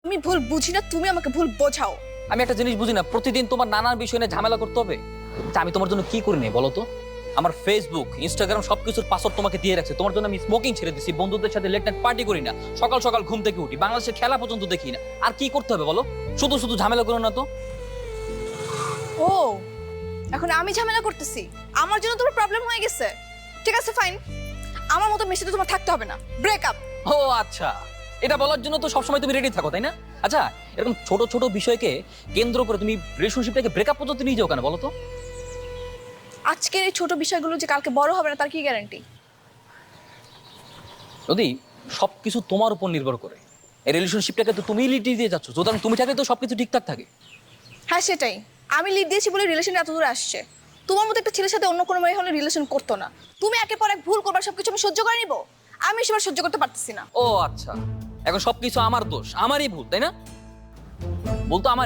আমি ভুল বুঝি না, তুমি আমাকে ভুল বোঝাও। আমি একটা জিনিস বুঝি না, প্রতিদিন তোমার নানান বিষয় নিয়ে ঝামেলা করতে হবে। তা আমি তোমার জন্য কি করি নাই বলো তো? আমার ফেসবুক, ইনস্টাগ্রাম সবকিছুর পাসওয়ার্ড তোমাকে দিয়ে রাখছে। তোমার জন্য আমি স্মোকিং ছেড়ে দিছি, বন্ধুদের সাথে লেট নাইট পার্টি করি না, সকাল সকাল ঘুম থেকে উঠি, বাংলাদেশের খেলা পর্যন্ত দেখি না। আর কি করতে হবে বলো? শুধু শুধু ঝামেলা করো না তো। ও, এখন আমি ঝামেলা করতেছি, আমার জন্য তোমার প্রবলেম হয়ে গেছে। ঠিক আছে ফাইন, আমার মতো মেশিনে তোমার থাকতে হবে না, ব্রেকআপ। ও আচ্ছা, এটা বলার জন্য তো সবসময় তুমি রেডি থাকো তাই না? আচ্ছা, এরকম ছোট ছোট বিষয়কে কেন্দ্র করে তুমি রিলেশনশিপটাকে ব্রেকআপ পর্যন্ত নিয়ে যাও কেন বলো তো? আজকের এই ছোট বিষয়গুলো যে কালকে বড় হবে না তার কি গ্যারান্টি? যদি সবকিছু তোমার উপর নির্ভর করে, এই রিলেশনশিপটাকে তো তুমি লিড দিয়ে যাচ্ছ, সুতরাং তুমি থাকলে তো সবকিছু ঠিকঠাক থাকে। হ্যাঁ সেটাই, আমি লিড দিয়েছি বলে রিলেশন এত দূরে আসছে। তোমার মতো একটা ছেলের সাথে অন্য কোনো মেয়ে হলে রিলেশন করতো না। তুমি একের পর এক ভুল করবার সবকিছু আমি সহ্য করে নিব? আমি সেবার সহ্য করতে পারতেছি না। ও আচ্ছা, এখন সবকিছু আমার দোষ, আমারই ভুল তাই না? বলতো আমার